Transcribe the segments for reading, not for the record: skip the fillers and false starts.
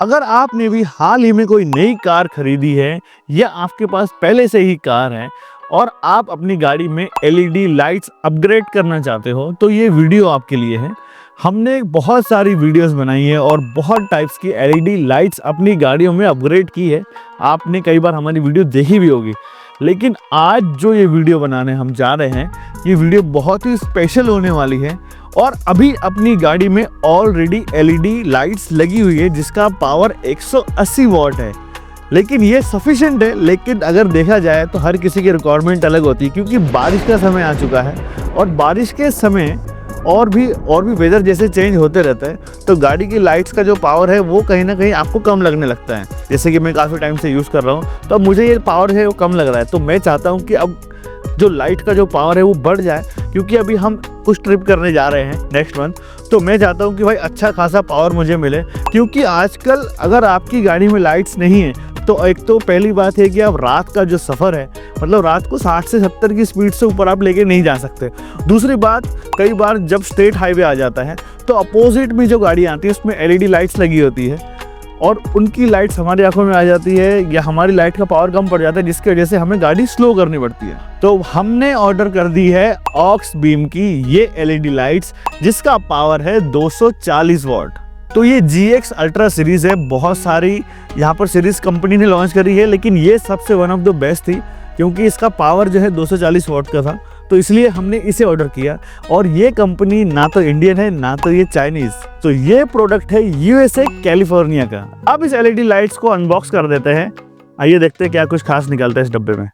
अगर आपने भी हाल ही में कोई नई कार खरीदी है या आपके पास पहले से ही कार है और आप अपनी गाड़ी में एलईडी लाइट्स अपग्रेड करना चाहते हो तो ये वीडियो आपके लिए है। हमने बहुत सारी वीडियोस बनाई है और बहुत टाइप्स की एलईडी लाइट्स अपनी गाड़ियों में अपग्रेड की है। आपने कई बार हमारी वीडियो देखी भी होगी, लेकिन आज जो ये वीडियो बनाने हम जा रहे हैं, ये वीडियो बहुत ही स्पेशल होने वाली है। और अभी अपनी गाड़ी में ऑलरेडी एलईडी लाइट्स लगी हुई है जिसका पावर 180 वॉट है, लेकिन ये सफिशिएंट है। लेकिन अगर देखा जाए तो हर किसी की रिक्वायरमेंट अलग होती है, क्योंकि बारिश का समय आ चुका है और बारिश के समय और भी वेदर जैसे चेंज होते रहता है, तो गाड़ी की लाइट्स का जो पावर है वो कहीं ना कहीं आपको कम लगने लगता है। जैसे कि मैं काफ़ी टाइम से यूज़ कर रहा हूँ, तो अब मुझे ये पावर है वो कम लग रहा है। तो मैं चाहता हूँ कि अब जो लाइट का जो पावर है वो बढ़ जाए, क्योंकि अभी हम कुछ ट्रिप करने जा रहे हैं नेक्स्ट मंथ। तो मैं चाहता हूँ कि भाई अच्छा खासा पावर मुझे मिले, क्योंकि आजकल अगर आपकी गाड़ी में लाइट्स नहीं है तो एक तो पहली बात है कि आप रात का जो सफ़र है, मतलब रात को 60 से 70 की स्पीड से ऊपर आप लेके नहीं जा सकते। दूसरी बात, कई बार जब स्टेट हाईवे आ जाता है तो अपोजिट में जो गाड़ी आती है उसमें एलईडी लाइट्स लगी होती है और उनकी लाइट्स हमारी आंखों में आ जाती है या हमारी लाइट का पावर कम पड़ जाता है, जिसकी वजह से हमें गाड़ी स्लो करनी पड़ती है। तो हमने ऑर्डर कर दी है ऑक्स बीम की ये एलईडी लाइट्स, जिसका पावर है 240 वॉट। तो ये GX अल्ट्रा सीरीज है। बहुत सारी यहाँ पर सीरीज कंपनी ने लॉन्च करी है, लेकिन ये सबसे वन ऑफ द बेस्ट थी, क्योंकि इसका पावर जो है 240 वॉट का था, तो इसलिए हमने इसे ऑर्डर किया। और ये कंपनी ना तो इंडियन है ना तो ये चाइनीज, तो ये प्रोडक्ट है USA कैलिफोर्निया का। अब इस एलईडी लाइट्स को अनबॉक्स कर देते हैं। आइए देखते हैं क्या कुछ खास निकलता है इस डब्बे में।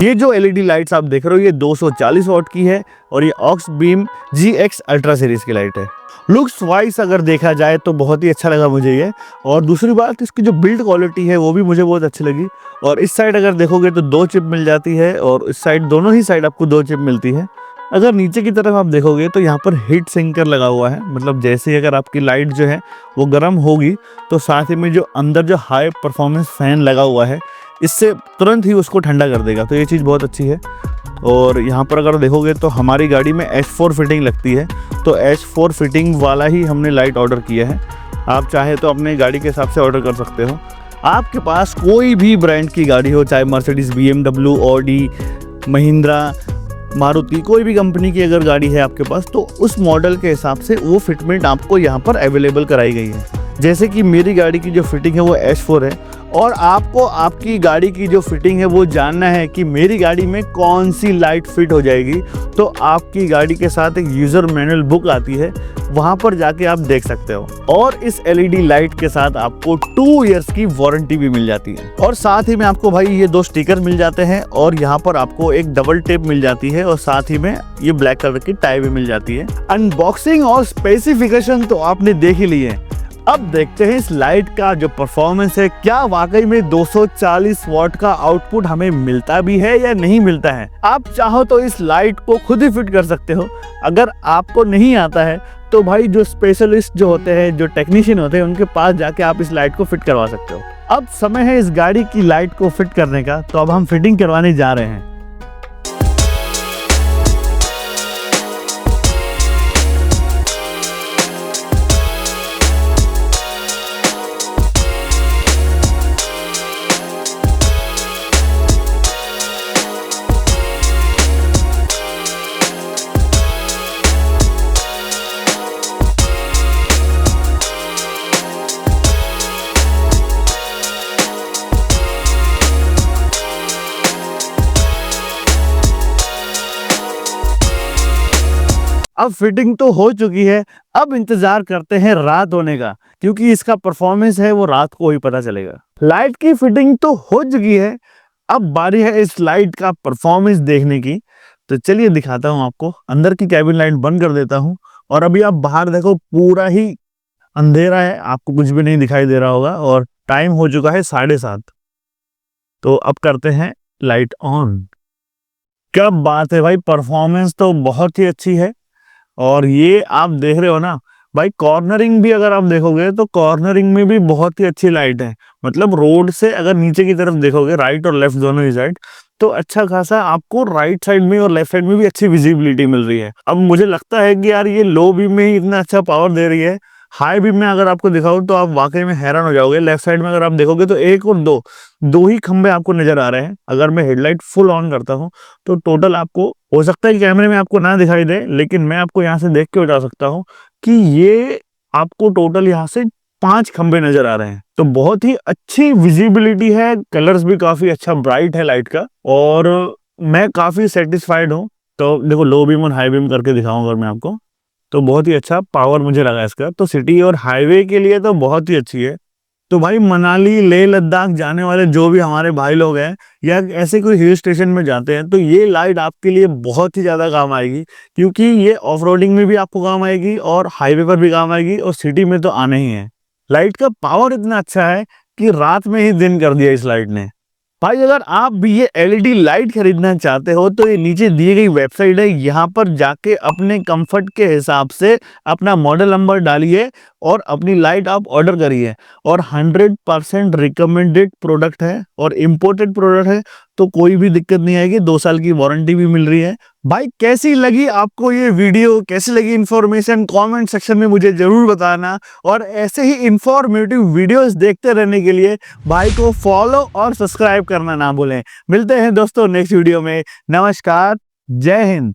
ये जो एलईडी लाइट्स आप देख रहे हो ये 240 वॉट की है और ये Auxbeam GX ultra series की लाइट है। लुक्स वाइज अगर देखा जाए तो बहुत ही अच्छा लगा मुझे ये, और दूसरी बात इसकी जो बिल्ड क्वालिटी है वो भी मुझे बहुत अच्छी लगी। और इस साइड अगर देखोगे तो 2 चिप मिल जाती है और इस साइड दोनों ही साइड आपको 2 चिप मिलती है। अगर नीचे की तरफ आप देखोगे तो यहाँ पर हीट सिंकर लगा हुआ है, मतलब जैसे ही अगर आपकी लाइट जो है वो गर्म होगी तो साथ ही में जो अंदर जो हाई परफॉर्मेंस फैन लगा हुआ है इससे तुरंत ही उसको ठंडा कर देगा, तो ये चीज़ बहुत अच्छी है। और यहाँ पर अगर देखोगे तो हमारी गाड़ी में H4 फिटिंग लगती है, तो H4 फिटिंग वाला ही हमने लाइट ऑर्डर किया है। आप चाहे तो अपने गाड़ी के हिसाब से ऑर्डर कर सकते हो। आपके पास कोई भी ब्रांड की गाड़ी हो, चाहे Mercedes, BMW, Audi, Mahindra, Maruti, कोई भी कंपनी की अगर गाड़ी है आपके पास, तो उस मॉडल के हिसाब से वो फिटमेंट आपको यहाँ पर अवेलेबल कराई गई है। जैसे कि मेरी गाड़ी की जो फिटिंग है वो H4 है, और आपको आपकी गाड़ी की जो फिटिंग है वो जानना है कि मेरी गाड़ी में कौन सी लाइट फिट हो जाएगी, तो आपकी गाड़ी के साथ एक यूज़र मैनुअल बुक आती है, वहाँ पर जाके आप देख सकते हो। और इस एलईडी लाइट के साथ आपको 2 इयर्स की वारंटी भी मिल जाती है, और साथ ही में आपको भाई ये 2 स्टिकर मिल जाते हैं, और यहाँ पर आपको एक डबल टेप मिल जाती है, और साथ ही में ये ब्लैक कलर की टाई भी मिल जाती है। अनबॉक्सिंग और स्पेसिफिकेशन तो आपने देख ही लिए। अब देखते हैं इस लाइट का जो परफॉर्मेंस है, क्या वाकई में 240 वॉट का आउटपुट हमें मिलता भी है या नहीं मिलता है। आप चाहो तो इस लाइट को खुद ही फिट कर सकते हो। अगर आपको नहीं आता है तो भाई जो स्पेशलिस्ट जो होते हैं, जो टेक्नीशियन होते हैं, उनके पास जाके आप इस लाइट को फिट करवा सकते हो। अब समय है इस गाड़ी की लाइट को फिट करने का, तो अब हम फिटिंग करवाने जा रहे हैं। अब फिटिंग तो हो चुकी है, अब इंतजार करते हैं रात होने का, क्योंकि इसका परफॉर्मेंस है वो रात को ही पता चलेगा। लाइट की फिटिंग तो हो चुकी है, अब बारी है इस लाइट का परफॉर्मेंस देखने की। तो चलिए दिखाता हूँ आपको। अंदर की कैबिन लाइट बंद कर देता हूँ और अभी आप बाहर देखो, पूरा ही अंधेरा है, आपको कुछ भी नहीं दिखाई दे रहा होगा और टाइम हो चुका है 7:30। तो अब करते हैं लाइट ऑन। क्या बात है भाई, परफॉर्मेंस तो बहुत ही अच्छी है। और ये आप देख रहे हो ना भाई, कॉर्नरिंग भी अगर आप देखोगे तो कॉर्नरिंग में भी बहुत ही अच्छी लाइट है। मतलब रोड से अगर नीचे की तरफ देखोगे, राइट और लेफ्ट दोनों ही साइड, तो अच्छा खासा आपको राइट साइड में और लेफ्ट साइड में भी अच्छी विजिबिलिटी मिल रही है। अब मुझे लगता है कि यार ये लो बीम में ही इतना अच्छा पावर दे रही है, हाई बीम में अगर आपको दिखाऊं तो आप वाकई में हैरान हो जाओगे। लेफ्ट साइड में अगर आप देखोगे तो एक और दो दो ही खंबे आपको नजर आ रहे हैं। अगर मैं हेडलाइट फुल ऑन करता हूं तो टोटल आपको, हो सकता है कि कैमरे में आपको ना दिखाई दे, लेकिन मैं आपको यहाँ से देख के बता सकता हूँ कि ये आपको टोटल यहाँ से 5 खंबे नजर आ रहे हैं। तो बहुत ही अच्छी विजिबिलिटी है, कलर्स भी काफी अच्छा ब्राइट है लाइट का, और मैं काफी सेटिस्फाइड हूँ। तो देखो, लो बीम और हाई बीम करके दिखाऊंगा अगर मैं आपको, तो बहुत ही अच्छा पावर मुझे लगा इसका। तो सिटी और हाईवे के लिए तो बहुत ही अच्छी है। तो भाई मनाली लेह लद्दाख जाने वाले जो भी हमारे भाई लोग हैं, या ऐसे कोई हिल स्टेशन में जाते हैं, तो ये लाइट आपके लिए बहुत ही ज़्यादा काम आएगी, क्योंकि ये ऑफ रोडिंग में भी आपको काम आएगी और हाईवे पर भी काम आएगी और सिटी में तो आने ही है। लाइट का पावर इतना अच्छा है कि रात में ही दिन कर दिया इस लाइट ने। भाई अगर आप भी ये एलईडी लाइट खरीदना चाहते हो तो ये नीचे दी गई वेबसाइट है, यहाँ पर जाके अपने कंफर्ट के हिसाब से अपना मॉडल नंबर डालिए और अपनी लाइट आप ऑर्डर करिए। और 100% रिकमेंडेड प्रोडक्ट है और इम्पोर्टेड प्रोडक्ट है, तो कोई भी दिक्कत नहीं आएगी। 2 साल की वारंटी भी मिल रही है। भाई कैसी लगी आपको ये वीडियो, कैसी लगी इन्फॉर्मेशन, कमेंट सेक्शन में मुझे जरूर बताना। और ऐसे ही इंफॉर्मेटिव वीडियोस देखते रहने के लिए भाई को फॉलो और सब्सक्राइब करना ना भूलें। मिलते हैं दोस्तों नेक्स्ट वीडियो में। नमस्कार, जय हिंद।